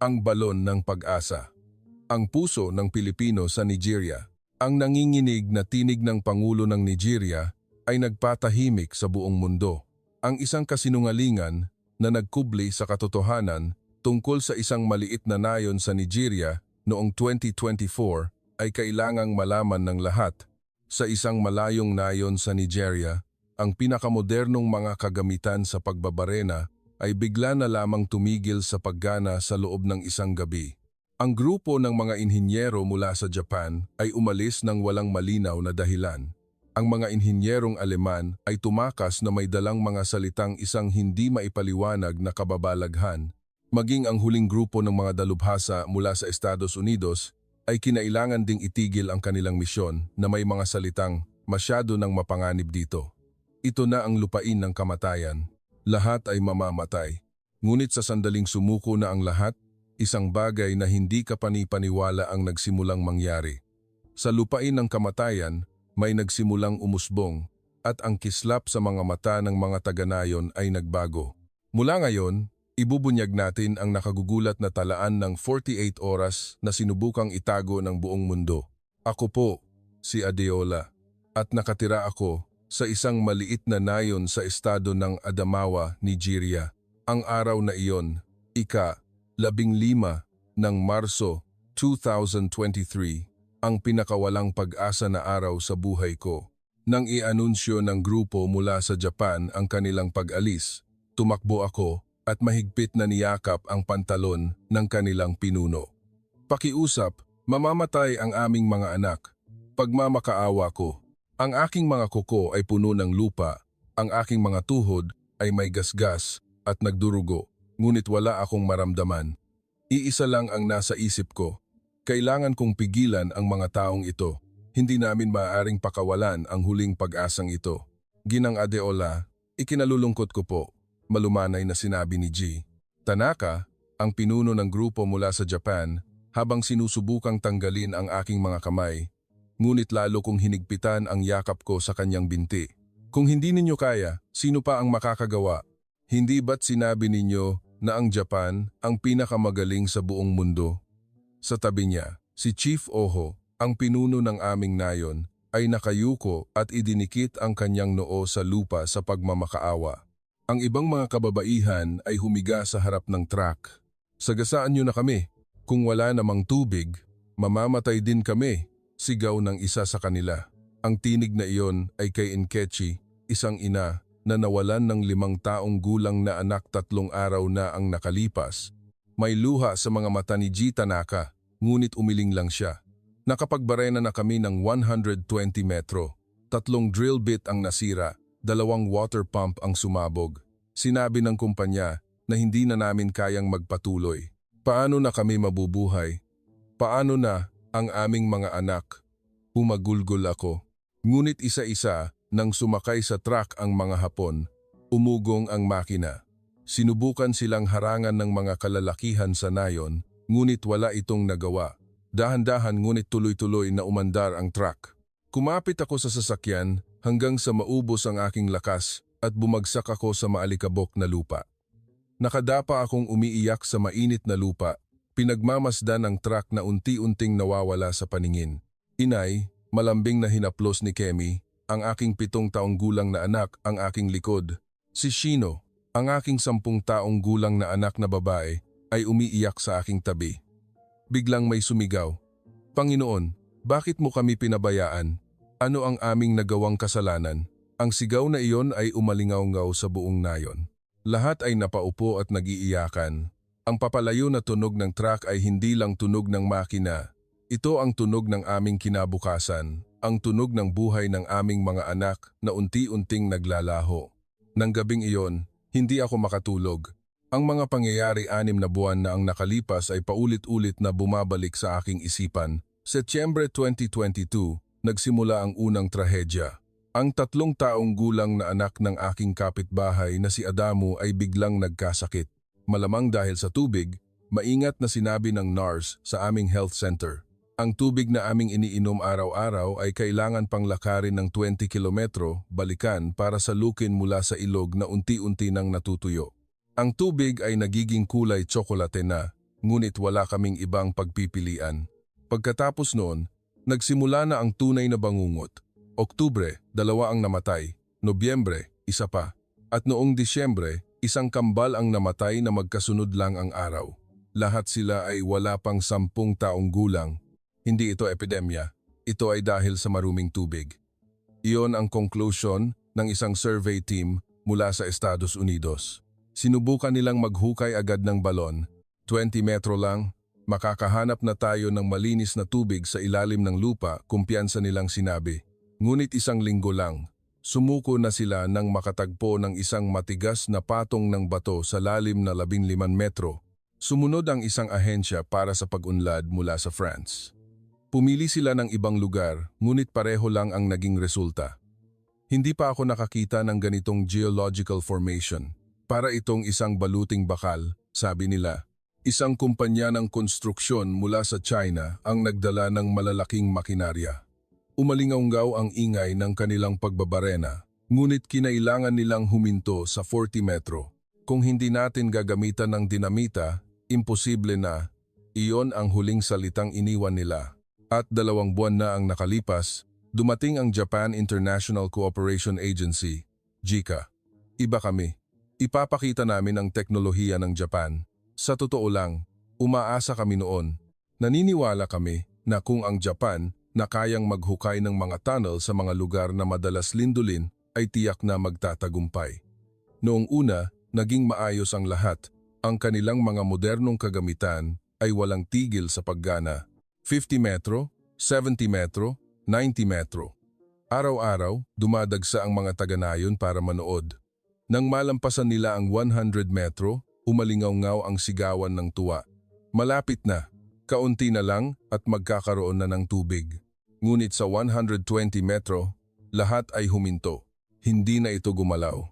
ang balon ng pag-asa. Ang puso ng Pilipino sa Nigeria. Ang nanginginig na tinig ng Pangulo ng Nigeria ay nagpatahimik sa buong mundo. Ang isang kasinungalingan na nagkubli sa katotohanan tungkol sa isang maliit na nayon sa Nigeria noong 2024 ay kailangang malaman ng lahat. Sa isang malayong nayon sa Nigeria, ang pinakamodernong mga kagamitan sa pagbabarena ay bigla na lamang tumigil sa paggana sa loob ng isang gabi. Ang grupo ng mga inhinyero mula sa Japan ay umalis ng walang malinaw na dahilan. Ang mga inhinyerong Aleman ay tumakas na may dalang mga salitang isang hindi maipaliwanag na kababalaghan. Maging ang huling grupo ng mga dalubhasa mula sa Estados Unidos ay kinailangan ding itigil ang kanilang misyon na may mga salitang masyado nang mapanganib dito. Ito na ang lupain ng kamatayan. Lahat ay mamamatay. Ngunit sa sandaling sumuko na ang lahat, isang bagay na hindi kapani-paniwala ang nagsimulang mangyari. Sa lupain ng kamatayan, may nagsimulang umusbong at ang kislap sa mga mata ng mga taga-nayon ay nagbago. Mula ngayon, ibubunyag natin ang nakagugulat na talaan ng 48 oras na sinubukang itago ng buong mundo. Ako po, si Adeola, at nakatira ako sa isang maliit na nayon sa estado ng Adamawa, Nigeria. Ang araw na iyon, ika-15 ng Marso 2023, ang pinakawalang pag-asa na araw sa buhay ko. Nang i-anunsyo ng grupo mula sa Japan ang kanilang pag-alis, tumakbo ako at mahigpit na niyakap ang pantalon ng kanilang pinuno. Pakiusap, mamamatay ang aming mga anak. Pagmamakaawa ko. Ang aking mga kuko ay puno ng lupa, ang aking mga tuhod ay may gasgas at nagdurugo, ngunit wala akong maramdaman. Iisa lang ang nasa isip ko. Kailangan kong pigilan ang mga taong ito. Hindi namin maaaring pakawalan ang huling pag-asang ito. Ginang Adeola, ikinalulungkot ko po. Malumanay na sinabi ni G. Tanaka, ang pinuno ng grupo mula sa Japan, habang sinusubukang tanggalin ang aking mga kamay, ngunit lalo kong hinigpitan ang yakap ko sa kanyang binti. Kung hindi ninyo kaya, sino pa ang makakagawa? Hindi ba't sinabi ninyo na ang Japan ang pinakamagaling sa buong mundo? Sa tabi niya, si Chief Oho, ang pinuno ng aming nayon, ay nakayuko at idinikit ang kanyang noo sa lupa sa pagmamakaawa. Ang ibang mga kababaihan ay humiga sa harap ng truck. Sagasaan niyo na kami. Kung wala namang tubig, mamamatay din kami, sigaw ng isa sa kanila. Ang tinig na iyon ay kay Nkechi, isang ina na nawalan ng 5 taong gulang na anak 3 araw na ang nakalipas. May luha sa mga mata ni G. Tanaka, ngunit umiling lang siya. Nakapagbarena na kami ng 120 metro. 3 drill bit ang nasira. 2 water pump ang sumabog. Sinabi ng kumpanya na hindi na namin kayang magpatuloy. Paano na kami mabubuhay? Paano na ang aming mga anak? Humagulgol ako. Ngunit isa-isa nang sumakay sa truck ang mga Hapon, umugong ang makina. Sinubukan silang harangan ng mga kalalakihan sa nayon, ngunit wala itong nagawa. Dahan-dahan ngunit tuloy-tuloy na umandar ang truck. Kumapit ako sa sasakyan hanggang sa maubos ang aking lakas at bumagsak ako sa maalikabok na lupa. Nakadapa akong umiiyak sa mainit na lupa, pinagmamasdan ng truck na unti-unting nawawala sa paningin. Inay, malambing na hinaplos ni Kemi, ang aking 7 taong gulang na anak ang aking likod. Si Shino, ang aking 10 taong gulang na anak na babae, ay umiiyak sa aking tabi. Biglang may sumigaw, Panginoon, bakit mo kami pinabayaan? Ano ang aming nagawang kasalanan? Ang sigaw na iyon ay umalingaw-ngaw sa buong nayon. Lahat ay napaupo at nag-iiyakan. Ang papalayo na tunog ng truck ay hindi lang tunog ng makina. Ito ang tunog ng aming kinabukasan, ang tunog ng buhay ng aming mga anak na unti-unting naglalaho. Nang gabing iyon, hindi ako makatulog. Ang mga pangyayari 6 na buwan na ang nakalipas ay paulit-ulit na bumabalik sa aking isipan. Setyembre 2022, nagsimula ang unang trahedya. Ang 3 taong gulang na anak ng aking kapitbahay na si Adamu ay biglang nagkasakit. Malamang dahil sa tubig, maingat na sinabi ng nurse sa aming health center. Ang tubig na aming iniinom araw-araw ay kailangan pang lakarin ng 20 kilometro balikan para salukin mula sa ilog na unti-unti nang natutuyo. Ang tubig ay nagiging kulay tsokolate na, ngunit wala kaming ibang pagpipilian. Pagkatapos noon, nagsimula na ang tunay na bangungot. Oktubre, 2 ang namatay. Nobyembre, 1 pa. At noong Disyembre, 1 kambal ang namatay na magkasunod lang ang araw. Lahat sila ay wala pang 10 taong gulang. Hindi ito epidemya. Ito ay dahil sa maruming tubig. Iyon ang conclusion ng isang survey team mula sa Estados Unidos. Sinubukan nilang maghukay agad ng balon. 20 metro lang, makakahanap na tayo ng malinis na tubig sa ilalim ng lupa, kumpiyansa nilang sinabi. Ngunit 1 linggo lang, sumuko na sila nang makatagpo ng isang matigas na patong ng bato sa lalim na 15 metro. Sumunod ang isang ahensya para sa pag-unlad mula sa France. Pumili sila ng ibang lugar, ngunit pareho lang ang naging resulta. Hindi pa ako nakakita ng ganitong geological formation. Para itong isang baluting bakal, sabi nila. Isang kumpanya ng konstruksyon mula sa China ang nagdala ng malalaking makinarya. Umalingaw ang ingay ng kanilang pagbabarena, ngunit kinailangan nilang huminto sa 40 metro. Kung hindi natin gagamitan ng dinamita, imposible na. Iyon ang huling salitang iniwan nila. At 2 buwan na ang nakalipas, dumating ang Japan International Cooperation Agency, JICA. Iba kami. Ipapakita namin ang teknolohiya ng Japan. Sa totoo lang, umaasa kami noon. Naniniwala kami na kung ang Japan na kayang maghukay ng mga tunnel sa mga lugar na madalas lindolin ay tiyak na magtatagumpay. Noong una, naging maayos ang lahat. Ang kanilang mga modernong kagamitan ay walang tigil sa paggana. 50 metro, 70 metro, 90 metro. Araw-araw, dumadagsa ang mga taga-nayon para manood. Nang malampasan nila ang 100 metro, umalingaw ang sigawan ng tuwa. Malapit na, kaunti na lang at magkakaroon na ng tubig. Ngunit sa 120 metro, lahat ay huminto. Hindi na ito gumalaw.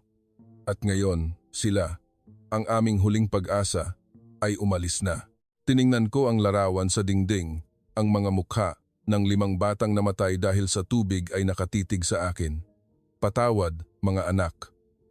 At ngayon, sila, ang aming huling pag-asa, ay umalis na. Tiningnan ko ang larawan sa dingding. Ang mga mukha ng 5 batang namatay dahil sa tubig ay nakatitig sa akin. Patawad, mga anak.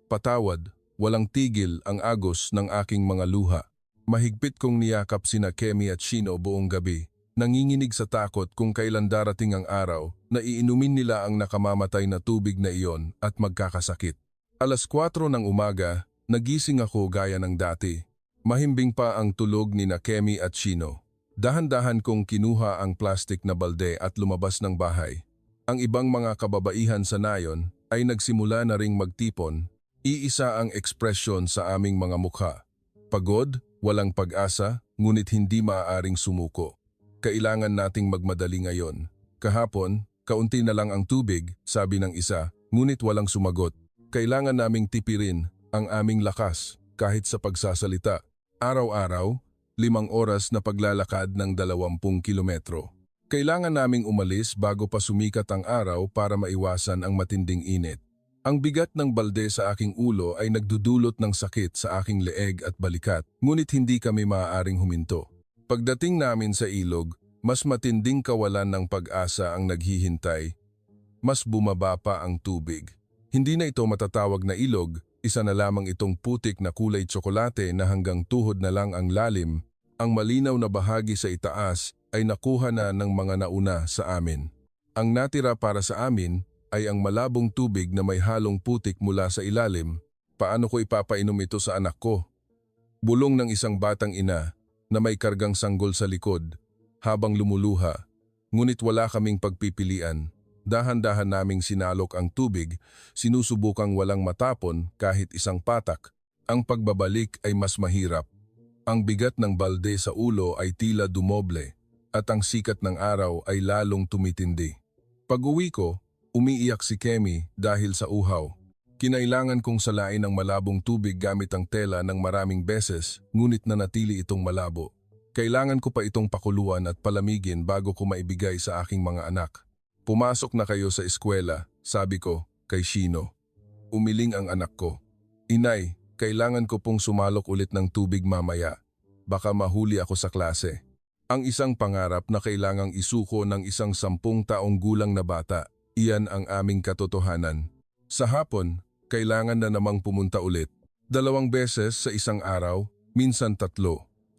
Patawad. Walang tigil ang agos ng aking mga luha. Mahigpit kong niyakap sina Kemi at Shino buong gabi. Nanginginig sa takot kung kailan darating ang araw na iinumin nila ang nakamamatay na tubig na iyon at magkakasakit. 4:00 ng umaga, nagising ako gaya ng dati. Mahimbing pa ang tulog ni Kemi at Shino. Dahan-dahan kong kinuha ang plastik na balde at lumabas ng bahay. Ang ibang mga kababaihan sa nayon ay nagsimula na ring magtipon. Iisa ang ekspresyon sa aming mga mukha. Pagod, walang pag-asa, ngunit hindi maaaring sumuko. Kailangan nating magmadali ngayon. Kahapon, kaunti na lang ang tubig, sabi ng isa, ngunit walang sumagot. Kailangan naming tipirin ang aming lakas kahit sa pagsasalita. Araw-araw, 5 oras na paglalakad ng 20 kilometro. Kailangan naming umalis bago pa sumikat ang araw para maiwasan ang matinding init. Ang bigat ng balde sa aking ulo ay nagdudulot ng sakit sa aking leeg at balikat, ngunit hindi kami maaaring huminto. Pagdating namin sa ilog, mas matinding kawalan ng pag-asa ang naghihintay. Mas bumaba pa ang tubig. Hindi na ito matatawag na ilog, isa na lamang itong putik na kulay tsokolate na hanggang tuhod na lang ang lalim. Ang malinaw na bahagi sa itaas ay nakuha na ng mga nauna sa amin. Ang natira para sa amin ay ang malabong tubig na may halong putik mula sa ilalim. Paano ko ipapainom ito sa anak ko? Bulong ng isang batang ina na may kargang sanggol sa likod habang lumuluha. Ngunit wala kaming pagpipilian. Dahan-dahan naming sinalok ang tubig, sinusubukang walang matapon kahit isang patak. Ang pagbabalik ay mas mahirap. Ang bigat ng balde sa ulo ay tila dumoble at ang sikat ng araw ay lalong tumitindi. Pag-uwi ko, umiiyak si Kemi dahil sa uhaw. Kinailangan kong salain ang malabong tubig gamit ang tela ng maraming beses, ngunit nanatili itong malabo. Kailangan ko pa itong pakuluan at palamigin bago ko maibigay sa aking mga anak. Pumasok na kayo sa eskwela, sabi ko kay Shino. Umiling ang anak ko. Inay, kailangan ko pong sumalok ulit ng tubig mamaya. Baka mahuli ako sa klase. Ang isang pangarap na kailangang isuko ng isang 10 taong gulang na bata. Iyan ang aming katotohanan. Sa hapon, kailangan na namang pumunta ulit. 2 beses sa isang araw, minsan 3.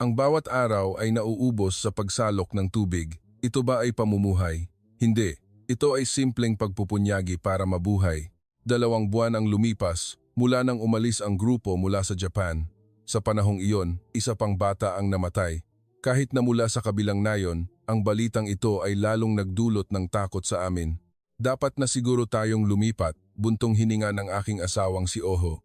Ang bawat araw ay nauubos sa pagsalok ng tubig. Ito ba ay pamumuhay? Hindi. Ito ay simpleng pagpupunyagi para mabuhay. 2 buwan ang lumipas mula nang umalis ang grupo mula sa Japan. Sa panahong iyon, isa pang bata ang namatay. Kahit na mula sa kabilang nayon, ang balitang ito ay lalong nagdulot ng takot sa amin. Dapat na siguro tayong lumipat, buntong hininga ng aking asawang si Oho.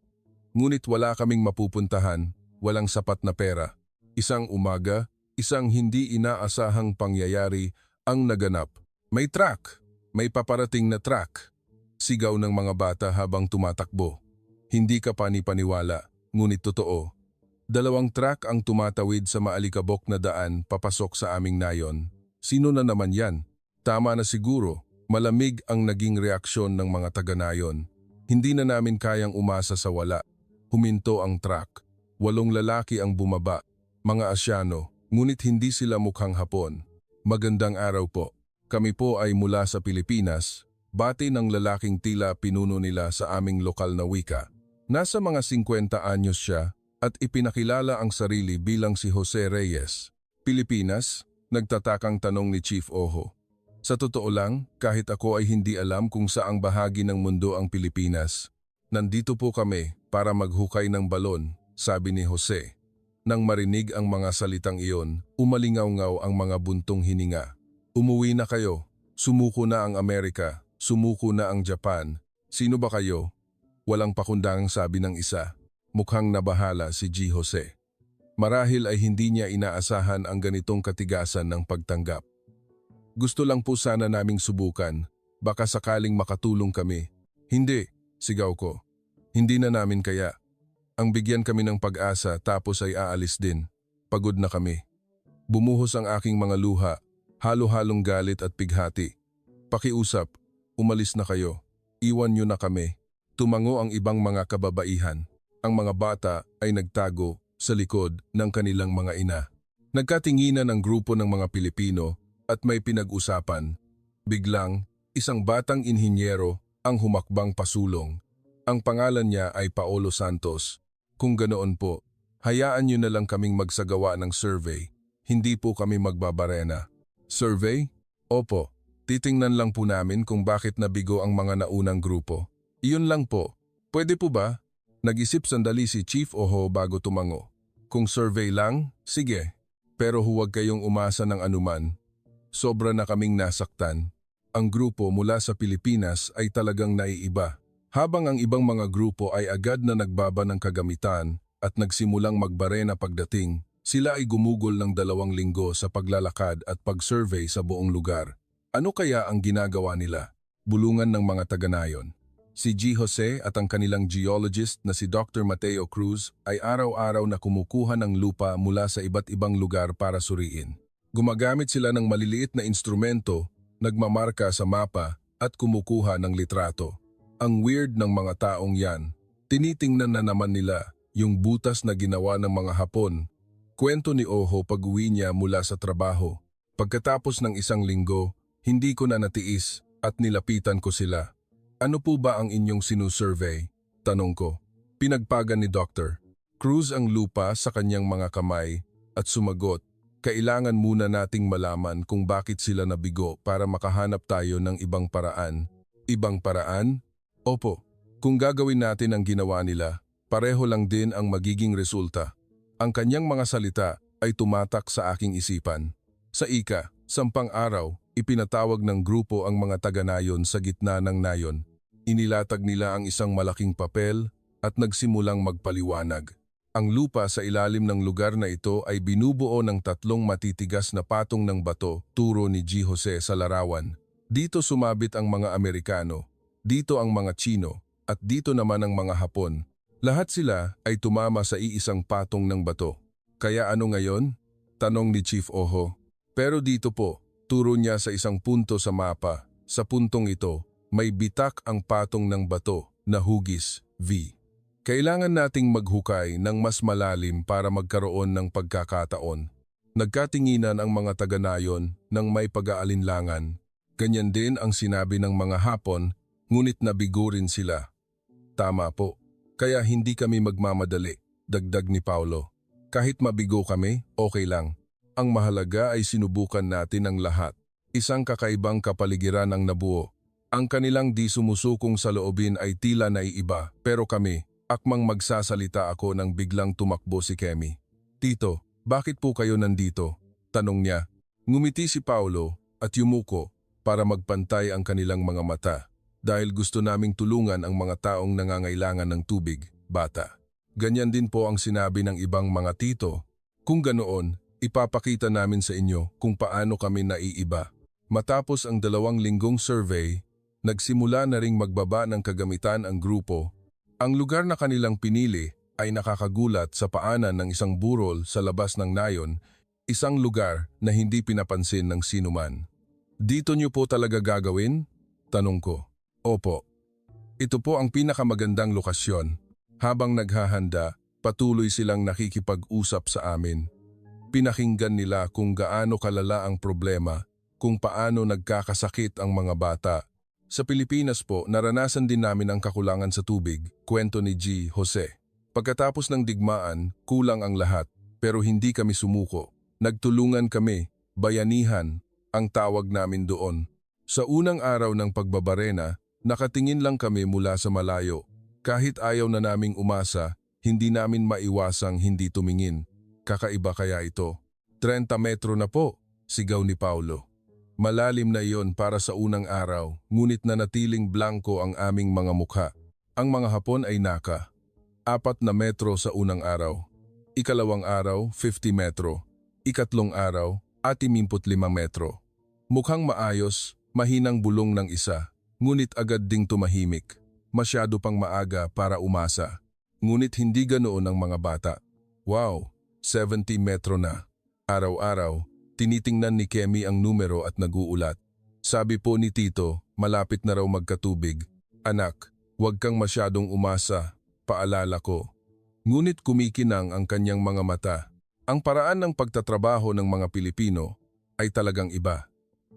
Ngunit wala kaming mapupuntahan, walang sapat na pera. Isang umaga, isang hindi inaasahang pangyayari ang naganap. May truck! May paparating na truck! Sigaw ng mga bata habang tumatakbo. Hindi ka panipaniwala, ngunit totoo. 2 truck ang tumatawid sa maalikabok na daan papasok sa aming nayon. Sino na naman yan? Tama na siguro, malamig ang naging reaksyon ng mga taga-nayon. Hindi na namin kayang umasa sa wala. Huminto ang truck. 8 lalaki ang bumaba, mga Asyano, ngunit hindi sila mukhang Hapon. Magandang araw po. Kami po ay mula sa Pilipinas, bati ng lalaking tila pinuno nila sa aming lokal na wika. Nasa mga 50 anyos siya at ipinakilala ang sarili bilang si Jose Reyes. Pilipinas? Nagtatakang tanong ni Chief Oho. Sa totoo lang, kahit ako ay hindi alam kung saang bahagi ng mundo ang Pilipinas. Nandito po kami para maghukay ng balon, sabi ni Jose. Nang marinig ang mga salitang iyon, umalingaw-ngaw ang mga buntong hininga. Umuwi na kayo. Sumuko na ang Amerika. Sumuko na ang Japan. Sino ba kayo? Walang pakundangang sabi ng isa. Mukhang nabahala si G. Jose. Marahil ay hindi niya inaasahan ang ganitong katigasan ng pagtanggap. Gusto lang po sana naming subukan. Baka sakaling makatulong kami. Hindi, sigaw ko. Hindi na namin kaya. Ang bigyan kami ng pag-asa tapos ay aalis din. Pagod na kami. Bumuhos ang aking mga luha. Halo-halong galit at pighati. Pakiusap, umalis na kayo. Iwan niyo na kami. Tumango ang ibang mga kababaihan. Ang mga bata ay nagtago sa likod ng kanilang mga ina. Nagkatinginan ang grupo ng mga Pilipino at may pinag-usapan. Biglang, isang batang inhinyero ang humakbang pasulong. Ang pangalan niya ay Paolo Santos. Kung ganoon po, hayaan niyo na lang kaming magsagawa ng survey. Hindi po kami magbabarena. Survey? Opo, titingnan lang po namin kung bakit nabigo ang mga naunang grupo. Iyon lang po. Pwede po ba? Nag-isip sandali si Chief Oho bago tumango. Kung survey lang, sige. Pero huwag kayong umasa ng anuman. Sobra na kaming nasaktan. Ang grupo mula sa Pilipinas ay talagang naiiba. Habang ang ibang mga grupo ay agad na nagbaba ng kagamitan at nagsimulang magbarena pagdating, sila ay gumugol ng 2 linggo sa paglalakad at pag-survey sa buong lugar. Ano kaya ang ginagawa nila? Bulungan ng mga taga-nayon. Si G. Jose at ang kanilang geologist na si Dr. Mateo Cruz ay araw-araw na kumukuha ng lupa mula sa iba't ibang lugar para suriin. Gumagamit sila ng maliliit na instrumento, nagmamarka sa mapa at kumukuha ng litrato. Ang weird ng mga taong yan. Tinitingnan na naman nila yung butas na ginawa ng mga Hapon. Kwento ni Oho pag-uwi niya mula sa trabaho. Pagkatapos ng 1 linggo, hindi ko na natiis at nilapitan ko sila. Ano po ba ang inyong sinusurvey? Tanong ko. Pinagpagan ni Dr. Cruz ang lupa sa kanyang mga kamay at sumagot, kailangan muna nating malaman kung bakit sila nabigo para makahanap tayo ng ibang paraan. Ibang paraan? Opo, kung gagawin natin ang ginawa nila, pareho lang din ang magiging resulta. Ang kanyang mga salita ay tumatak sa aking isipan. Sa ika-10 araw, ipinatawag ng grupo ang mga taga-nayon sa gitna ng nayon. Inilatag nila ang isang malaking papel at nagsimulang magpaliwanag. Ang lupa sa ilalim ng lugar na ito ay binubuo ng 3 matitigas na patong ng bato, turo ni G. Jose sa larawan. Dito sumabit ang mga Amerikano, dito ang mga Tsino, at dito naman ang mga Hapon. Lahat sila ay tumama sa iisang patong ng bato. Kaya ano ngayon? Tanong ni Chief Oho. Pero dito po, turo niya sa isang punto sa mapa. Sa puntong ito, may bitak ang patong ng bato na hugis, V. Kailangan nating maghukay ng mas malalim para magkaroon ng pagkakataon. Nagkatinginan ang mga taga-nayon ng may pag-aalinlangan. Ganyan din ang sinabi ng mga Hapon, ngunit nabigo rin sila. Tama po. Kaya hindi kami magmamadali, dagdag ni Paulo. Kahit mabigo kami, okay lang. Ang mahalaga ay sinubukan natin ang lahat. Isang kakaibang kapaligiran ang nabuo. Ang kanilang di sumusukong sa loobin ay tila naiiba, pero kami, akmang magsasalita ako nang biglang tumakbo si Kemi. "Tito, bakit po kayo nandito?" tanong niya. Ngumiti si Paulo at yumuko para magpantay ang kanilang mga mata dahil gusto naming tulungan ang mga taong nangangailangan ng tubig, bata. Ganyan din po ang sinabi ng ibang mga tito. Kung ganoon, ipapakita namin sa inyo kung paano kami naiiba. Matapos ang 2 linggong survey, nagsimula na ring magbaba ng kagamitan ang grupo. Ang lugar na kanilang pinili ay nakakagulat sa paanan ng isang burol sa labas ng nayon, isang lugar na hindi pinapansin ng sinuman. "Dito niyo po talaga gagawin?" tanong ko. "Opo. Ito po ang pinakamagandang lokasyon." Habang naghahanda, patuloy silang nakikipag-usap sa amin. Pinakinggan nila kung gaano kalala ang problema, kung paano nagkakasakit ang mga bata. Sa Pilipinas po, naranasan din namin ang kakulangan sa tubig, kwento ni G. Jose. Pagkatapos ng digmaan, kulang ang lahat, pero hindi kami sumuko. Nagtulungan kami, bayanihan, ang tawag namin doon. Sa unang araw ng pagbabarena, nakatingin lang kami mula sa malayo. Kahit ayaw na naming umasa, hindi namin maiwasang hindi tumingin. Kakaiba kaya ito? 30 metro na po, sigaw ni Paulo. Malalim na iyon para sa unang araw, ngunit nanatiling blanko ang aming mga mukha. Ang mga hapon ay naka. 4 metro sa unang araw. Ikalawang araw, 50 metro. Ikatlong araw, 65 metro. Mukhang maayos, mahinang bulong ng isa, ngunit agad ding tumahimik. Masyado pang maaga para umasa. Ngunit hindi ganoon ang mga bata. Wow, 70 metro na. Araw-araw, tinitingnan ni Kemi ang numero at naguulat. Sabi po ni Tito, malapit na raw magkatubig. "Anak, huwag kang masyadong umasa, paalala ko." Ngunit kumikinang ang kanyang mga mata. Ang paraan ng pagtatrabaho ng mga Pilipino ay talagang iba.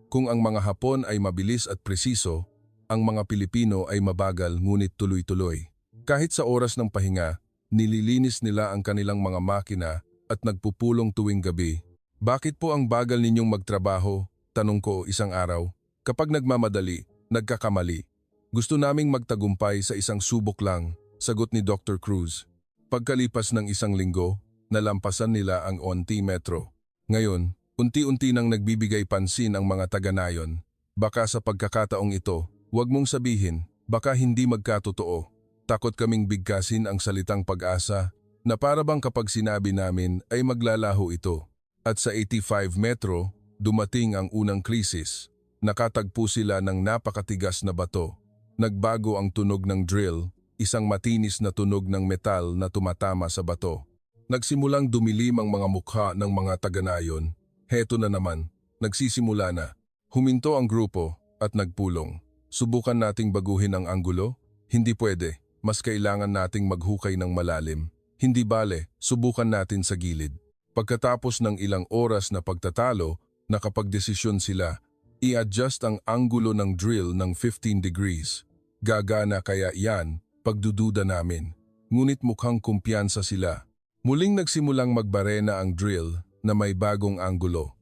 Kung ang mga Hapon ay mabilis at presiso, ang mga Pilipino ay mabagal ngunit tuloy-tuloy. Kahit sa oras ng pahinga, nililinis nila ang kanilang mga makina at nagpupulong tuwing gabi. "Bakit po ang bagal ninyong magtrabaho?" tanong ko isang araw. "Kapag nagmamadali, nagkakamali. Gusto naming magtagumpay sa isang subok lang," sagot ni Dr. Cruz. Pagkalipas ng 1 linggo, nalampasan nila ang 20 metro. Ngayon, unti-unti nang nagbibigay pansin ang mga taga-nayon. Baka sa pagkakataong ito, huwag mong sabihin, baka hindi magkatotoo. Takot kaming bigkasin ang salitang pag-asa na para bang kapag sinabi namin ay maglalaho ito. At sa 85 metro, dumating ang unang krisis. Nakatagpo sila ng napakatigas na bato. Nagbago ang tunog ng drill, isang matinis na tunog ng metal na tumatama sa bato. Nagsimulang dumilim ang mga mukha ng mga taga-nayon. Heto na naman, nagsisimula na. Huminto ang grupo at nagpulong. "Subukan nating baguhin ang anggulo?" "Hindi pwede, mas kailangan nating maghukay ng malalim." "Hindi bale, subukan natin sa gilid." Pagkatapos ng ilang oras na pagtatalo, nakapagdesisyon sila. I-adjust ang anggulo ng drill ng 15 degrees. Gagana kaya iyan, pagdududa namin. Ngunit mukhang kumpiyansa sila. Muling nagsimulang magbarena ang drill na may bagong anggulo.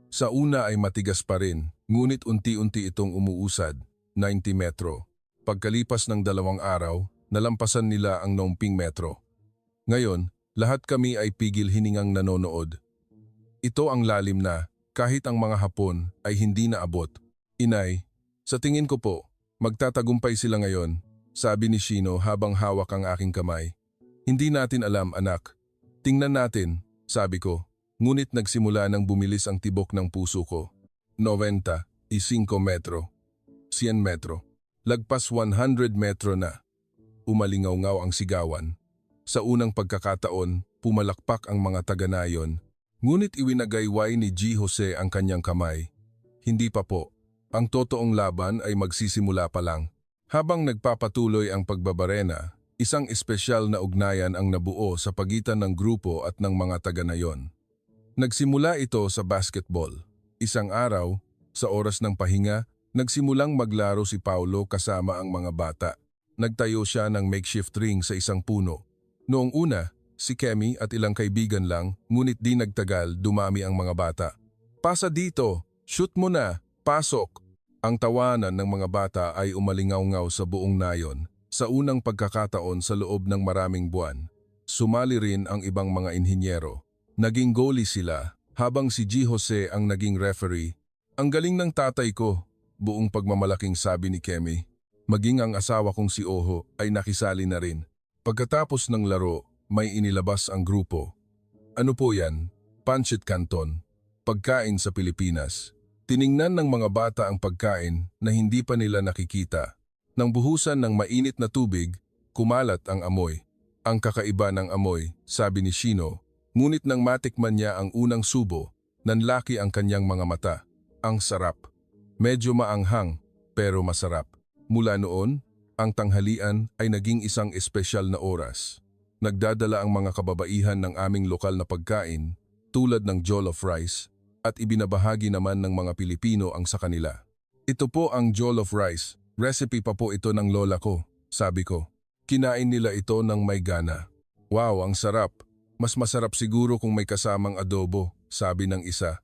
Sa una ay matigas pa rin, ngunit unti-unti itong umuusad. 90 metro. Pagkalipas ng 2 araw, nalampasan nila ang 90 metro. Ngayon, lahat kami ay pigil hiningang nanonood. Ito ang lalim na, kahit ang mga Hapon ay hindi naabot. "Inay, sa tingin ko po, magtatagumpay sila ngayon," sabi ni Shino habang hawak ang aking kamay. "Hindi natin alam, anak. Tingnan natin," sabi ko. Ngunit nagsimula nang bumilis ang tibok ng puso ko. 95 metro. 100 metro. Lagpas 100 metro na. Umalingaw-ngaw ang sigawan. Sa unang pagkakataon, pumalakpak ang mga taga-nayon. Ngunit iwinagayway ni G. Jose ang kanyang kamay. "Hindi pa po. Ang totoong laban ay magsisimula pa lang." Habang nagpapatuloy ang pagbabarena, isang espesyal na ugnayan ang nabuo sa pagitan ng grupo at ng mga taga-nayon. Nagsimula ito sa basketball. Isang araw, sa oras ng pahinga, nagsimulang maglaro si Paulo kasama ang mga bata. Nagtayo siya ng makeshift ring sa isang puno. Noong una, si Kemi at ilang kaibigan lang, ngunit di nagtagal dumami ang mga bata. Pasa dito, shoot mo na, pasok. Ang tawanan ng mga bata ay umalingaw-ngaw sa buong nayon. Sa unang pagkakataon sa loob ng maraming buwan, sumali rin ang ibang mga inhinyero. Naging goalie sila, habang si G. Jose ang naging referee. Ang galing ng tatay ko, buong pagmamalaking sabi ni Kemi. Maging ang asawa kong si Oho ay nakisali na rin. Pagkatapos ng laro, may inilabas ang grupo. Ano po yan? Pancit Canton. Pagkain sa Pilipinas. Tiningnan ng mga bata ang pagkain na hindi pa nila nakikita. Nang buhusan ng mainit na tubig, kumalat ang amoy. Ang kakaiba ng amoy, sabi ni Shino, ngunit nang matikman niya ang unang subo, nanlaki ang kanyang mga mata. Ang sarap. Medyo maanghang, pero masarap. Mula noon, ang tanghalian ay naging isang espesyal na oras. Nagdadala ang mga kababaihan ng aming lokal na pagkain, tulad ng jollof rice, at ibinabahagi naman ng mga Pilipino ang sa kanila. Ito po ang jollof rice, recipe pa po ito ng lola ko, sabi ko. Kinain nila ito ng may gana. Wow, ang sarap. Mas masarap siguro kung may kasamang adobo, sabi ng isa.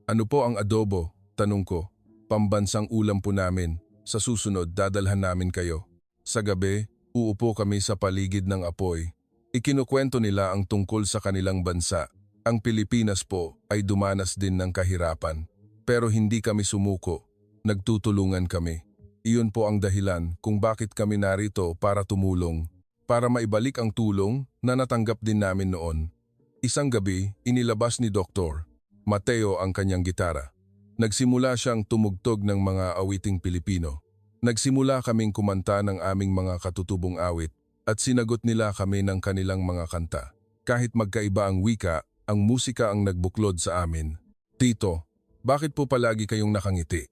Ano po ang adobo? Tanong ko. Pambansang ulam po namin. Sa susunod, dadalhan namin kayo. Sa gabi, uupo kami sa paligid ng apoy. Ikinukwento nila ang tungkol sa kanilang bansa. Ang Pilipinas po ay dumanas din ng kahirapan. Pero hindi kami sumuko. Nagtutulungan kami. Iyon po ang dahilan kung bakit kami narito para tumulong. Para maibalik ang tulong na natanggap din namin noon. Isang gabi, inilabas ni Dr. Mateo ang kanyang gitara. Nagsimula siyang tumugtog ng mga awiting Pilipino. Nagsimula kaming kumanta ng aming mga katutubong awit at sinagot nila kami ng kanilang mga kanta. Kahit magkaiba ang wika, ang musika ang nagbuklod sa amin. Tito, bakit po palagi kayong nakangiti?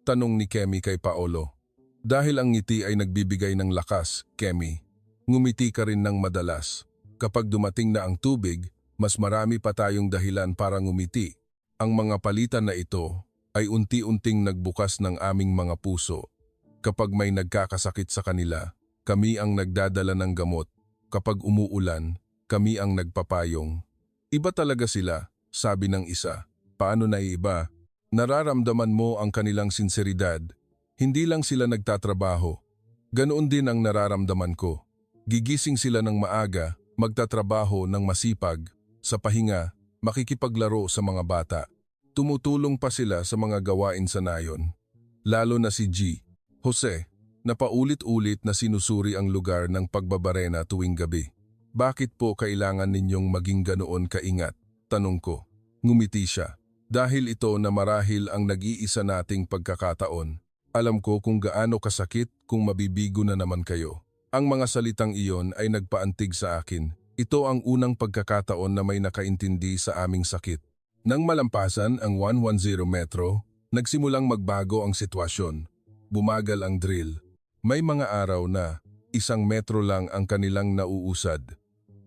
Tanong ni Kemi kay Paolo. Dahil ang ngiti ay nagbibigay ng lakas, Kemi. Ngumiti ka rin ng madalas. Kapag dumating na ang tubig, mas marami pa tayong dahilan para ngumiti. Ang mga palitan na ito ay unti-unting nagbukas ng aming mga puso. Kapag may nagkakasakit sa kanila, kami ang nagdadala ng gamot. Kapag umuulan, kami ang nagpapayong. Iba talaga sila, sabi ng isa. Paano na iba? Nararamdaman mo ang kanilang sinseridad. Hindi lang sila nagtatrabaho. Ganoon din ang nararamdaman ko. Gigising sila ng maaga, magtatrabaho ng masipag, sa pahinga, makikipaglaro sa mga bata. Tumutulong pa sila sa mga gawain sa nayon. Lalo na si G. Jose, na paulit-ulit na sinusuri ang lugar ng pagbabarena tuwing gabi. Bakit po kailangan ninyong maging ganoon kaingat? Tanong ko. Ngumiti siya. Dahil ito na marahil ang nag-iisa nating pagkakataon. Alam ko kung gaano kasakit kung mabibigo na naman kayo. Ang mga salitang iyon ay nagpaantig sa akin. Ito ang unang pagkakataon na may nakaintindi sa aming sakit. Nang malampasan ang 110 metro, nagsimulang magbago ang sitwasyon. Bumagal ang drill. May mga araw na 1 metro lang ang kanilang nauusad.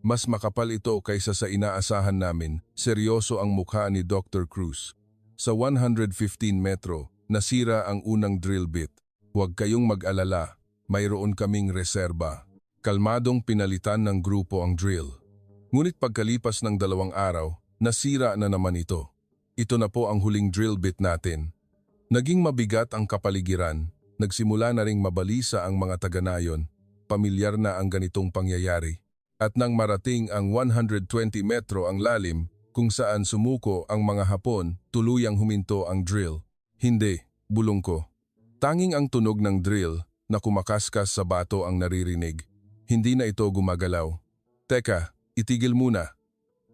Mas makapal ito kaysa sa inaasahan namin, seryoso ang mukha ni Dr. Cruz. Sa 115 metro, nasira ang unang drill bit. Huwag kayong mag-alala, mayroon kaming reserba. Kalmadong pinalitan ng grupo ang drill. Ngunit pagkalipas ng 2 araw, nasira na naman ito. Ito na po ang huling drill bit natin. Naging mabigat ang kapaligiran, nagsimula na ring mabalisa ang mga taga-nayon, pamilyar na ang ganitong pangyayari. At nang marating ang 120 metro ang lalim, kung saan sumuko ang mga Hapon, tuluyang huminto ang drill. Hindi, bulong ko. Tanging ang tunog ng drill na kumakaskas sa bato ang naririnig. Hindi na ito gumagalaw. Teka, itigil muna.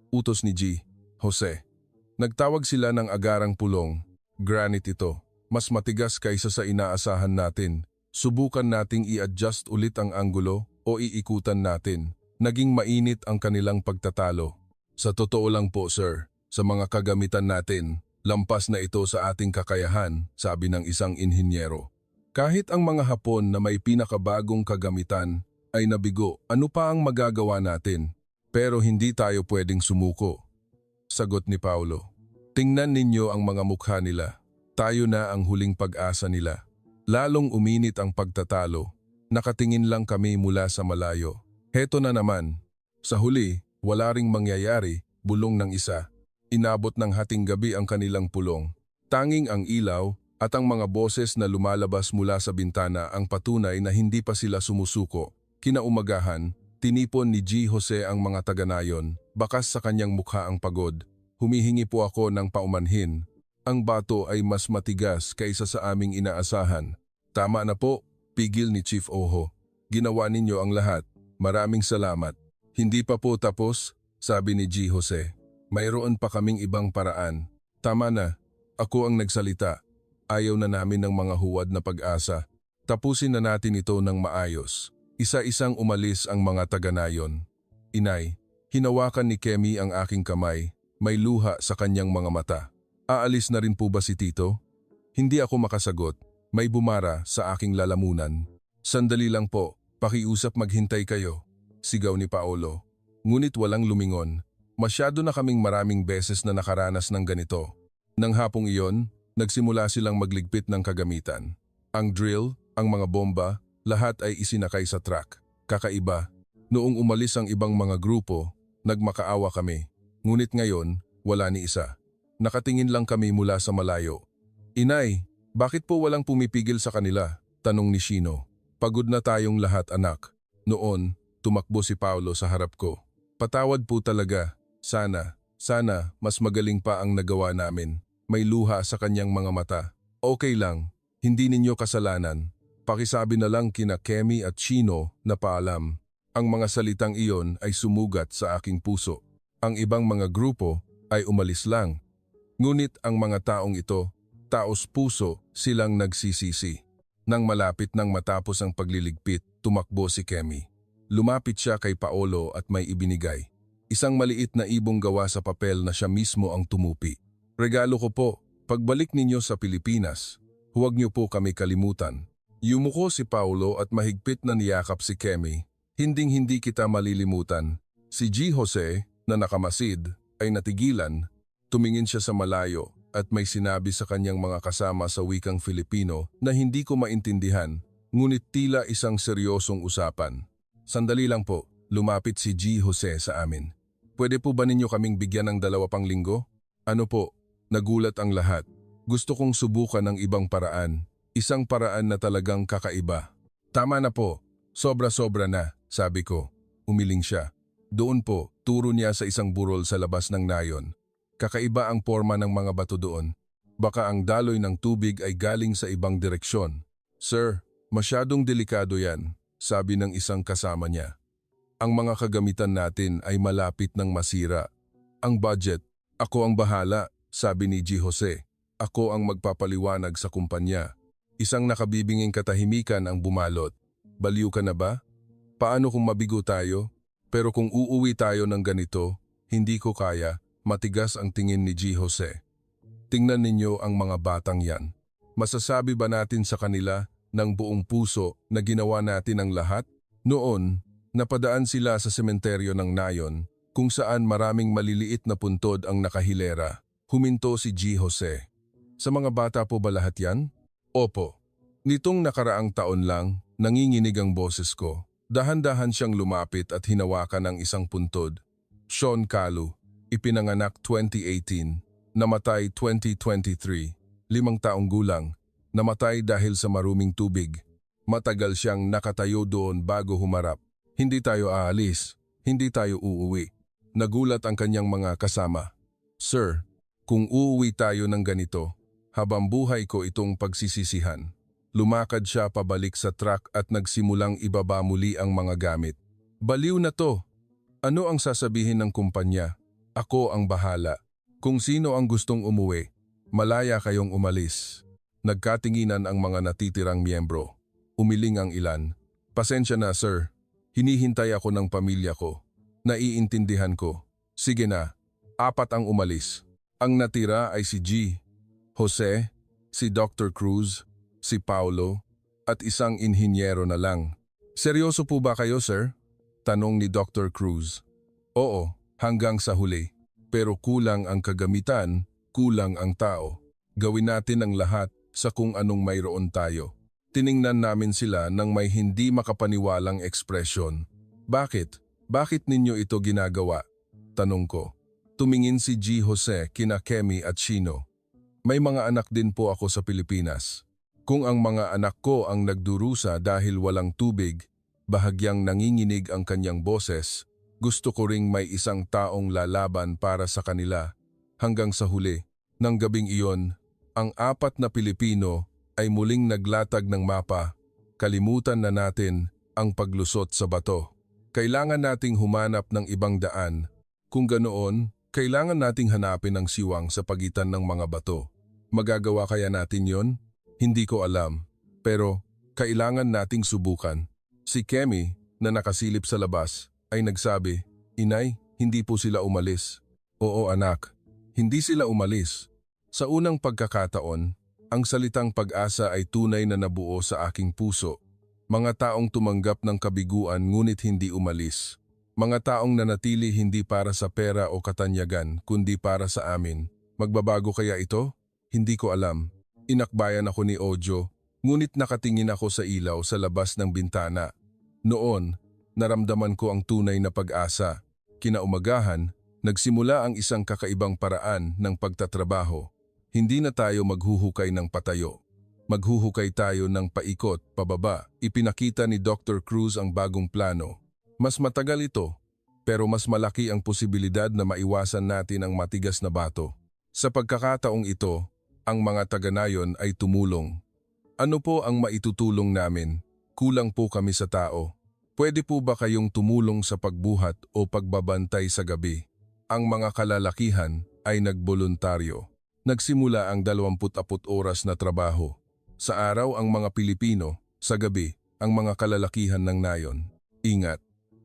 Utos ni G. Jose. Nagtawag sila ng agarang pulong. Granite ito. Mas matigas kaysa sa inaasahan natin. Subukan nating i-adjust ulit ang anggulo o iikutan natin. Naging mainit ang kanilang pagtatalo. Sa totoo lang po, sir, sa mga kagamitan natin, lampas na ito sa ating kakayahan, sabi ng isang inhinyero. Kahit ang mga Hapon na may pinakabagong kagamitan ay nabigo, ano pa ang magagawa natin? Pero hindi tayo pwedeng sumuko. Sagot ni Paulo. Tingnan ninyo ang mga mukha nila. Tayo na ang huling pag-asa nila. Lalong uminit ang pagtatalo. Nakatingin lang kami mula sa malayo. Heto na naman. Sa huli, Wala ring mangyayari, bulong ng isa. Inabot ng hating gabi ang kanilang pulong. Tanging ang ilaw at ang mga boses na lumalabas mula sa bintana ang patunay na hindi pa sila sumusuko. Kinaumagahan, tinipon ni G. Jose ang mga taga-nayon, bakas sa kanyang mukha ang pagod. Humihingi po ako ng paumanhin. Ang bato ay mas matigas kaysa sa aming inaasahan. Tama na po, pigil ni Chief Oho. Ginawa ninyo ang lahat. Maraming salamat. Hindi pa po tapos, sabi ni G. Jose. Mayroon pa kaming ibang paraan. Tama na, ako ang nagsalita. Ayaw na namin ng mga huwad na pag-asa. Tapusin na natin ito ng maayos. Isa-isang umalis ang mga taga-nayon. Inay, hinawakan ni Kemi ang aking kamay. May luha sa kanyang mga mata. Aalis na rin po ba si Tito? Hindi ako makasagot. May bumara sa aking lalamunan. Sandali lang po, pakiusap maghintay kayo. Sigaw ni Paolo. Ngunit walang lumingon. Masyado na kaming maraming beses na nakaranas ng ganito. Nang hapong iyon, nagsimula silang magligpit ng kagamitan. Ang drill, ang mga bomba, lahat ay isinakay sa truck. Kakaiba. Noong umalis ang ibang mga grupo, nagmakaawa kami. Ngunit ngayon, wala ni isa. Nakatingin lang kami mula sa malayo. Inay, bakit po walang pumipigil sa kanila? Tanong ni Shino. Pagod na tayong lahat anak. Noon, tumakbo si Paolo sa harap ko. Patawad po talaga. Sana mas magaling pa ang nagawa namin. May luha sa kanyang mga mata. Okay lang, hindi ninyo kasalanan. Pakisabi na lang kina Kemi at Chino na paalam. Ang mga salitang iyon ay sumugat sa aking puso. Ang ibang mga grupo ay umalis lang. Ngunit ang mga taong ito, taos puso silang nagsisisi. Nang malapit nang matapos ang pagliligpit, tumakbo si Kemi. Lumapit siya kay Paolo at may ibinigay. Isang maliit na ibong gawa sa papel na siya mismo ang tumupi. Regalo ko po, pagbalik ninyo sa Pilipinas, huwag niyo po kami kalimutan. Yumuko si Paolo at mahigpit na niyakap si Kemi. Hinding-hindi kita malilimutan. Si G. Jose, na nakamasid, ay natigilan. Tumingin siya sa malayo at may sinabi sa kanyang mga kasama sa wikang Filipino na hindi ko maintindihan, ngunit tila isang seryosong usapan. Sandali lang po, lumapit si G. Jose sa amin. Pwede po ba ninyo kaming bigyan ng 2 pang linggo? Ano po? Nagulat ang lahat. Gusto kong subukan ng ibang paraan. Isang paraan na talagang kakaiba. Tama na po. Sobra-sobra na, sabi ko. Umiling siya. Doon po, turo niya sa isang burol sa labas ng nayon. Kakaiba ang forma ng mga bato doon. Baka ang daloy ng tubig ay galing sa ibang direksyon. Sir, masyadong delikado yan, sabi ng isang kasama niya. Ang mga kagamitan natin ay malapit ng masira. Ang budget, ako ang bahala, sabi ni G. Jose. Ako ang magpapaliwanag sa kumpanya. Isang nakabibinging katahimikan ang bumalot. Baliw ka na ba? Paano kung mabigo tayo? Pero kung uuwi tayo ng ganito, hindi ko kaya, matigas ang tingin ni G. Jose. Tingnan ninyo ang mga batang yan. Masasabi ba natin sa kanila ng buong puso na ginawa natin ang lahat? Noon, napadaan sila sa sementeryo ng nayon kung saan maraming maliliit na puntod ang nakahilera. Huminto si G. Jose. Sa mga bata po ba lahat yan? Opo. Nitong nakaraang taon lang, nanginginig ang boses ko. Dahan-dahan siyang lumapit at hinawakan ang isang puntod. Sean Kalu, ipinanganak 2018, namatay 2023, 5 taong gulang, namatay dahil sa maruming tubig. Matagal siyang nakatayo doon bago humarap. Hindi tayo aalis, hindi tayo uuwi. Nagulat ang kanyang mga kasama. Sir, kung uuwi tayo ng ganito, habang buhay ko itong pagsisisihan. Lumakad siya pabalik sa truck at nagsimulang ibaba muli ang mga gamit. Baliw na to. Ano ang sasabihin ng kumpanya? Ako ang bahala. Kung sino ang gustong umuwi, malaya kayong umalis. Nagkatinginan ang mga natitirang miyembro. Umiling ang ilan. Pasensya na sir. Hinihintay ako ng pamilya ko. Naiintindihan ko. Sige na. 4 ang umalis. Ang natira ay si G. Jose, si Dr. Cruz, si Paulo, at isang inhinyero na lang. Seryoso po ba kayo, sir? Tanong ni Dr. Cruz. Oo, hanggang sa huli. Pero kulang ang kagamitan, kulang ang tao. Gawin natin ang lahat sa kung anong mayroon tayo. Tiningnan namin sila ng may hindi makapaniwalang ekspresyon. Bakit? Bakit ninyo ito ginagawa? Tanong ko. Tumingin si G. Jose kina Kemi at Shino. May mga anak din po ako sa Pilipinas. Kung ang mga anak ko ang nagdurusa dahil walang tubig, bahagyang nanginginig ang kanyang boses, gusto ko ring may isang taong lalaban para sa kanila. Hanggang sa huli, ng gabing iyon, ang 4 na Pilipino ay muling naglatag ng mapa. Kalimutan na natin ang paglusot sa bato. Kailangan nating humanap ng ibang daan. Kung ganoon, kailangan nating hanapin ang siwang sa pagitan ng mga bato. Magagawa kaya natin yon? Hindi ko alam. Pero kailangan nating subukan. Si Kemi, na nakasilip sa labas, ay nagsabi, "Inay, hindi po sila umalis." "Oo anak, hindi sila umalis." Sa unang pagkakataon, ang salitang pag-asa ay tunay na nabuo sa aking puso. Mga taong tumanggap ng kabiguan ngunit hindi umalis. Mga taong nanatili hindi para sa pera o katanyagan, kundi para sa amin. Magbabago kaya ito? Hindi ko alam. Inakbayan ako ni Ojo, ngunit nakatingin ako sa ilaw sa labas ng bintana. Noon, naramdaman ko ang tunay na pag-asa. Kinaumagahan, nagsimula ang isang kakaibang paraan ng pagtatrabaho. Hindi na tayo maghuhukay ng patayo. Maghuhukay tayo ng paikot, pababa. Ipinakita ni Dr. Cruz ang bagong plano. Mas matagal ito, pero mas malaki ang posibilidad na maiwasan natin ang matigas na bato. Sa pagkakataong ito, ang mga taga-Nayon ay tumulong. Ano po ang maitutulong namin? Kulang po kami sa tao. Pwede po ba kayong tumulong sa pagbuhat o pagbabantay sa gabi? Ang mga kalalakihan ay nagboluntaryo. Nagsimula ang 24 oras na trabaho. Sa araw ang mga Pilipino, sa gabi ang mga kalalakihan ng Nayon. Ingat!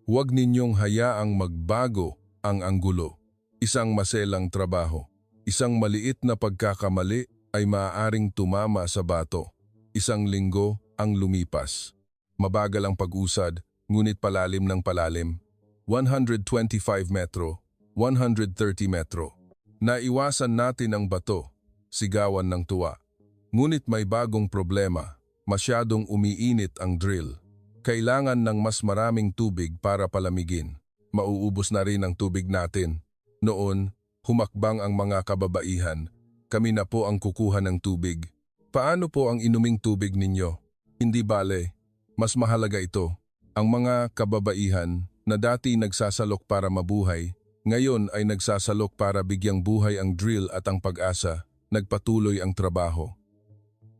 Huwag ninyong hayaang magbago ang anggulo. Isang maselang trabaho. Isang maliit na pagkakamali ay maaaring tumama sa bato. Isang linggo ang lumipas. Mabagal ang pag-usad, ngunit palalim ng palalim. 125 metro, 130 metro. Naiwasan natin ang bato, sigawan ng tuwa. Ngunit may bagong problema, masyadong umiinit ang drill. Kailangan ng mas maraming tubig para palamigin. Mauubos na rin ang tubig natin. Noon, humakbang ang mga kababaihan. Kami na po ang kukuha ng tubig. Paano po ang inuming tubig ninyo? Hindi bale. Mas mahalaga ito. Ang mga kababaihan na dati nagsasalok para mabuhay, ngayon ay nagsasalok para bigyang buhay ang drill at ang pag-asa. Nagpatuloy ang trabaho.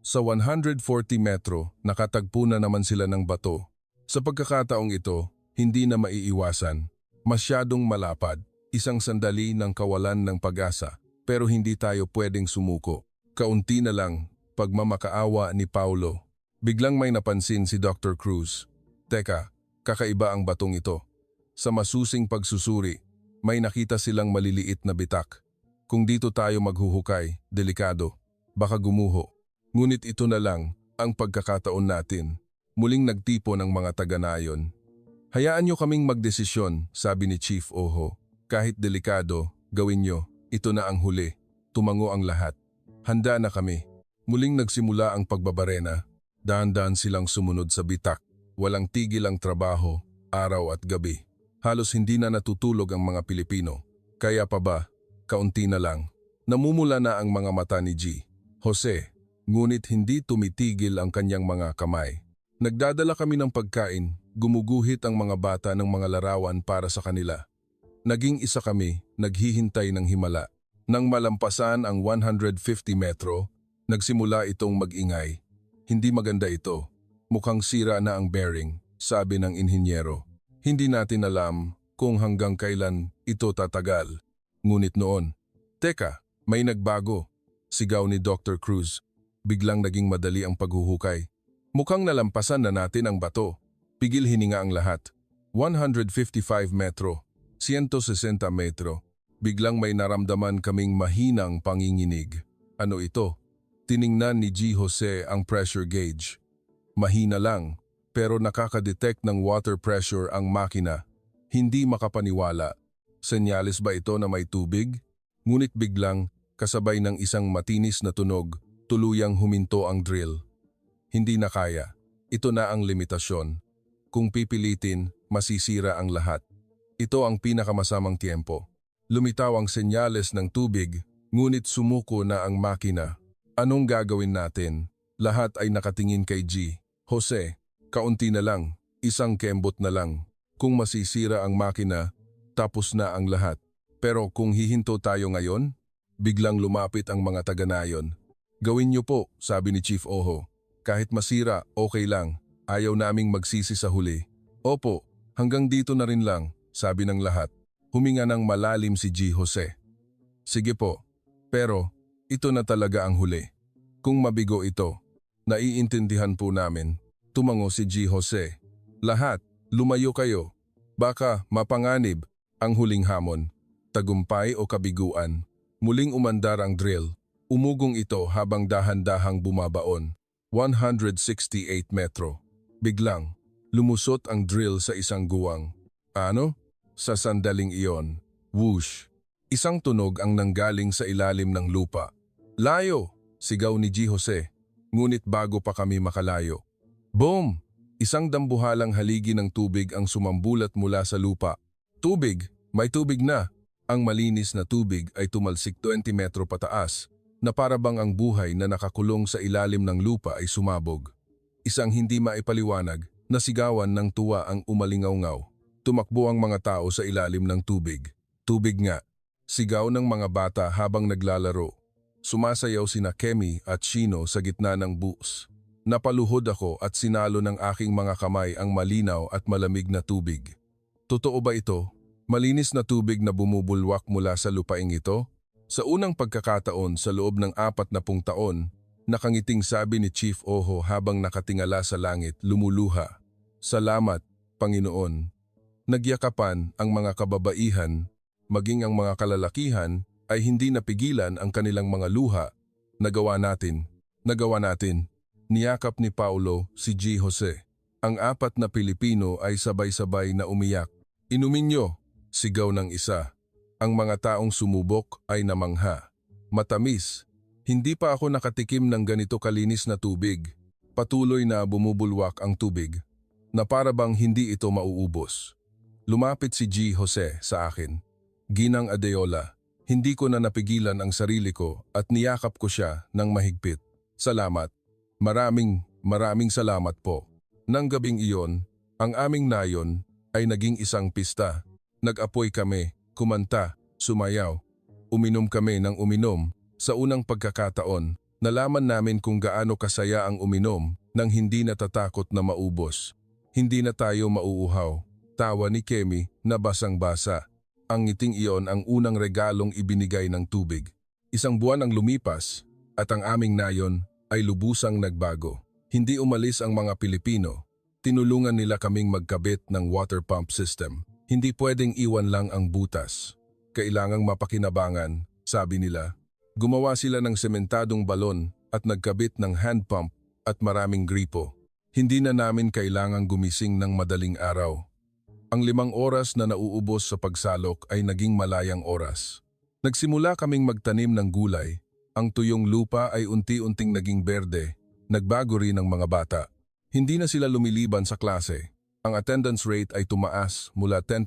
Sa 140 metro, nakatagpo na naman sila ng bato. Sa pagkakataong ito, hindi na maiiwasan. Masyadong malapad, isang sandali ng kawalan ng pag-asa, pero hindi tayo pwedeng sumuko. Kaunti na lang, pagmamakaawa ni Paulo. Biglang may napansin si Dr. Cruz. Teka, kakaiba ang batong ito. Sa masusing pagsusuri, may nakita silang maliliit na bitak. Kung dito tayo maghuhukay, delikado, baka gumuho. Ngunit ito na lang ang pagkakataon natin. Muling nagtipo ng mga taga-Nayon. Hayaan nyo kaming magdesisyon, sabi ni Chief Oho. Kahit delikado, gawin nyo. Ito na ang huli. Tumango ang lahat. Handa na kami. Muling nagsimula ang pagbabarena. Dahan-dahan silang sumunod sa bitak. Walang tigil ang trabaho, araw at gabi. Halos hindi na natutulog ang mga Pilipino. Kaya pa ba, kaunti na lang. Namumula na ang mga mata ni G. Jose, ngunit hindi tumitigil ang kanyang mga kamay. Nagdadala kami ng pagkain, gumuguhit ang mga bata ng mga larawan para sa kanila. Naging isa kami, naghihintay ng himala. Nang malampasan ang 150 metro, nagsimula itong mag-ingay. Hindi maganda ito. Mukhang sira na ang bearing, sabi ng inhinyero. Hindi natin alam kung hanggang kailan ito tatagal. Ngunit noon, teka, may nagbago. Sigaw ni Dr. Cruz. Biglang naging madali ang paghuhukay. Mukhang nalampasan na natin ang bato. Pigil hininga ang lahat. 155 metro, 160 metro. Biglang may naramdaman kaming mahinang panginginig. Ano ito? Tiningnan ni G. Jose ang pressure gauge. Mahina lang, pero nakaka-detect ng water pressure ang makina. Hindi makapaniwala. Senyales ba ito na may tubig? Ngunit biglang, kasabay ng isang matinis na tunog, tuluyang huminto ang drill. Hindi na kaya. Ito na ang limitasyon. Kung pipilitin, masisira ang lahat. Ito ang pinakamasamang tiempo. Lumitaw ang senyales ng tubig, ngunit sumuko na ang makina. Anong gagawin natin? Lahat ay nakatingin kay G. Jose, kaunti na lang, isang kembot na lang. Kung masisira ang makina, tapos na ang lahat. Pero kung hihinto tayo ngayon, biglang lumapit ang mga taga-nayon. Gawin niyo po, sabi ni Chief Oho. Kahit masira, okay lang. Ayaw naming magsisi sa huli. Opo, hanggang dito na rin lang, sabi ng lahat. Huminga ng malalim si G. Jose. Sige po, pero ito na talaga ang huli. Kung mabigo ito, naiintindihan po namin. Tumango si G. Jose. Lahat, lumayo kayo. Baka mapanganib ang huling hamon. Tagumpay o kabiguan. Muling umandar ang drill. Umugong ito habang dahan-dahang bumabaon. 168 metro. Biglang, lumusot ang drill sa isang guwang. Ano? Sa sandaling iyon, whoosh, isang tunog ang nanggaling sa ilalim ng lupa. Layo! Sigaw ni G. Jose. Ngunit bago pa kami makalayo. Boom! Isang dambuhalang haligi ng tubig ang sumambulat mula sa lupa. Tubig! May tubig na! Ang malinis na tubig ay tumalsik 20 metro pataas na parabang ang buhay na nakakulong sa ilalim ng lupa ay sumabog. Isang hindi maipaliwanag na sigawan ng tuwa ang umalingaw-ngaw. Tumakbo ang mga tao sa ilalim ng tubig. Tubig nga. Sigaw ng mga bata habang naglalaro. Sumasayaw sina Kemi at Shino sa gitna ng bus. Napaluhod ako at sinalo ng aking mga kamay ang malinaw at malamig na tubig. Totoo ba ito? Malinis na tubig na bumubulwak mula sa lupaing ito? Sa unang pagkakataon sa loob ng 40 taon, nakangiting sabi ni Chief Oho habang nakatingala sa langit, lumuluha. Salamat, Panginoon. Nagyakapan ang mga kababaihan, maging ang mga kalalakihan ay hindi napigilan ang kanilang mga luha. Nagawa natin. Niyakap ni Paulo si G. Jose. Ang 4 na Pilipino ay sabay-sabay na umiyak. Inumin niyo, sigaw ng isa. Ang mga taong sumubok ay namangha. Matamis. Hindi pa ako nakatikim ng ganito kalinis na tubig. Patuloy na bumubulwak ang tubig, na para bang hindi ito mauubos. Lumapit si G. Jose sa akin. Ginang Adeola, hindi ko na napigilan ang sarili ko at niyakap ko siya ng mahigpit. Salamat. Maraming salamat po. Nang gabing iyon, ang aming nayon ay naging isang pista. Nag-apoy kami, kumanta, sumayaw. Uminom kami ng uminom. Sa unang pagkakataon, nalaman namin kung gaano kasaya ang uminom nang hindi natatakot na maubos. Hindi na tayo mauuhaw. Tawa ni Kemi na basang-basa. Ang ngiting iyon ang unang regalong ibinigay ng tubig. Isang buwan ang lumipas at ang aming nayon ay lubusang nagbago. Hindi umalis ang mga Pilipino. Tinulungan nila kaming magkabit ng water pump system. Hindi pwedeng iwan lang ang butas. Kailangang mapakinabangan, sabi nila. Gumawa sila ng sementadong balon at nagkabit ng hand pump at maraming gripo. Hindi na namin kailangang gumising ng madaling araw. Ang 5 oras na nauubos sa pagsalok ay naging malayang oras. Nagsimula kaming magtanim ng gulay. Ang tuyong lupa ay unti-unting naging berde. Nagbago rin ang mga bata. Hindi na sila lumiliban sa klase. Ang attendance rate ay tumaas mula 10%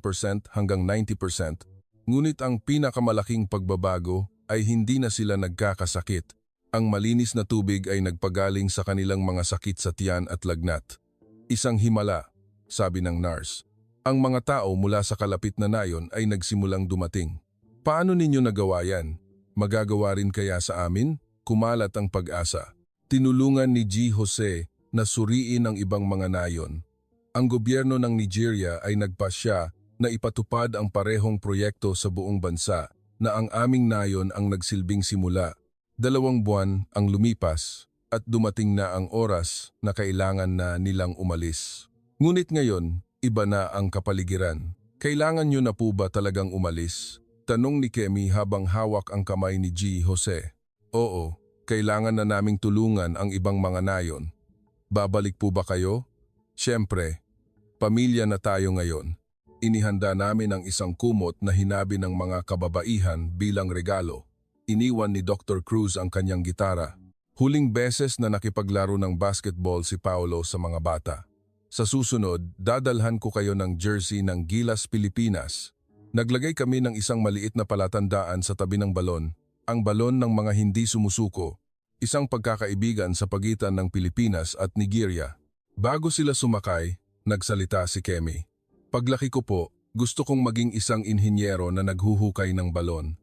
hanggang 90%. Ngunit ang pinakamalaking pagbabago ay hindi na sila nagkakasakit. Ang malinis na tubig ay nagpagaling sa kanilang mga sakit sa tiyan at lagnat. Isang himala, sabi ng nurse. Ang mga tao mula sa kalapit na nayon ay nagsimulang dumating. Paano ninyo nagawa yan? Magagawa rin kaya sa amin? Kumalat ang pag-asa. Tinulungan ni G. Jose na suriin ang ibang mga nayon. Ang gobyerno ng Nigeria ay nagpasya na ipatupad ang parehong proyekto sa buong bansa na ang aming nayon ang nagsilbing simula. 2 buwan ang lumipas at dumating na ang oras na kailangan na nilang umalis. Ngunit ngayon, iba na ang kapaligiran. Kailangan nyo na po ba talagang umalis? Tanong ni Kemi habang hawak ang kamay ni G. Jose. Oo, kailangan na naming tulungan ang ibang mga nayon. Babalik po ba kayo? Siyempre, pamilya na tayo ngayon. Inihanda namin ang isang kumot na hinabi ng mga kababaihan bilang regalo. Iniwan ni Dr. Cruz ang kanyang gitara. Huling beses na nakipaglaro ng basketball si Paulo sa mga bata. Sa susunod, dadalhan ko kayo ng jersey ng Gilas Pilipinas. Naglagay kami ng isang maliit na palatandaan sa tabi ng balon, ang balon ng mga hindi sumusuko, isang pagkakaibigan sa pagitan ng Pilipinas at Nigeria. Bago sila sumakay, nagsalita si Kemi. Paglaki ko po, gusto kong maging isang inhinyero na naghuhukay ng balon.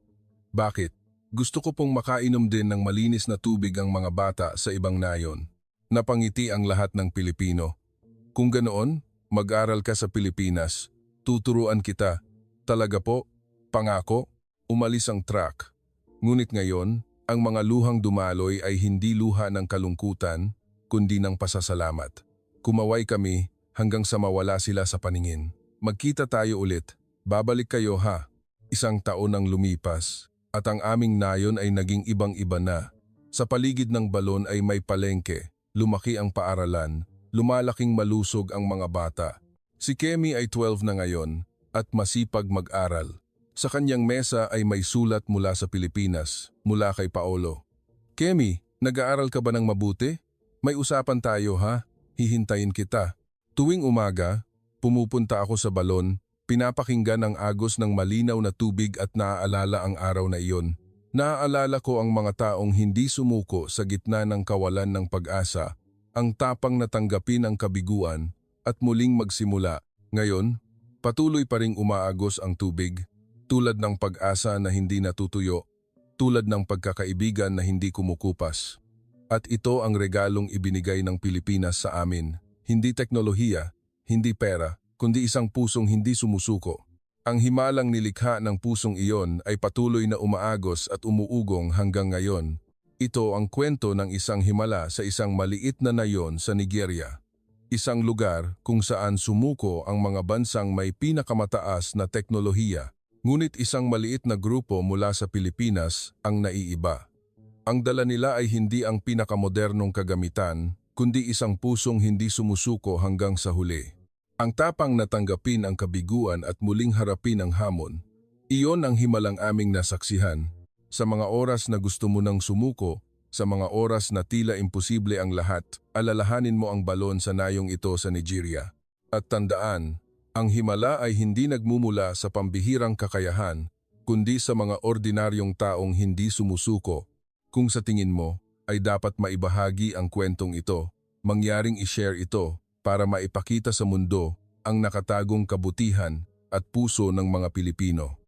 Bakit? Gusto ko pong makainom din ng malinis na tubig ang mga bata sa ibang nayon. Napangiti ang lahat ng Pilipino. Kung ganoon, mag-aral ka sa Pilipinas. Tuturuan kita. Talaga po, pangako, umalis ang truck. Ngunit ngayon, ang mga luhang dumaloy ay hindi luha ng kalungkutan, kundi ng pasasalamat. Kumaway kami hanggang sa mawala sila sa paningin. Magkita tayo ulit. Babalik kayo ha. Isang taon ang lumipas. At ang aming nayon ay naging ibang-iba na. Sa paligid ng balon ay may palengke, lumaki ang paaralan, lumalaking malusog ang mga bata. Si Kemi ay 12 na ngayon at masipag mag-aral. Sa kanyang mesa ay may sulat mula sa Pilipinas, mula kay Paolo. Kemi, nag-aaral ka ba ng mabuti? May usapan tayo ha, hihintayin kita. Tuwing umaga, pumupunta ako sa balon. Pinapakinggan ang agos ng malinaw na tubig at naaalala ang araw na iyon. Naaalala ko ang mga taong hindi sumuko sa gitna ng kawalan ng pag-asa, ang tapang na tanggapin ang kabiguan at muling magsimula. Ngayon, patuloy pa ring umaagos ang tubig, tulad ng pag-asa na hindi natutuyo, tulad ng pagkakaibigan na hindi kumukupas. At ito ang regalong ibinigay ng Pilipinas sa amin, hindi teknolohiya, hindi pera, kundi isang pusong hindi sumusuko. Ang himalang nilikha ng pusong iyon ay patuloy na umaagos at umuugong hanggang ngayon. Ito ang kwento ng isang himala sa isang maliit na nayon sa Nigeria. Isang lugar kung saan sumuko ang mga bansang may pinakamataas na teknolohiya, ngunit isang maliit na grupo mula sa Pilipinas ang naiiba. Ang dala nila ay hindi ang pinakamodernong kagamitan, kundi isang pusong hindi sumusuko hanggang sa huli. Ang tapang na tanggapin ang kabiguan at muling harapin ang hamon. Iyon ang himalang aming nasaksihan. Sa mga oras na gusto mo nang sumuko, sa mga oras na tila imposible ang lahat, alalahanin mo ang balon sa nayong ito sa Nigeria. At tandaan, ang himala ay hindi nagmumula sa pambihirang kakayahan, kundi sa mga ordinaryong taong hindi sumusuko. Kung sa tingin mo ay dapat maibahagi ang kwentong ito, mangyaring i-share ito, para maipakita sa mundo ang nakatagong kabutihan at puso ng mga Pilipino.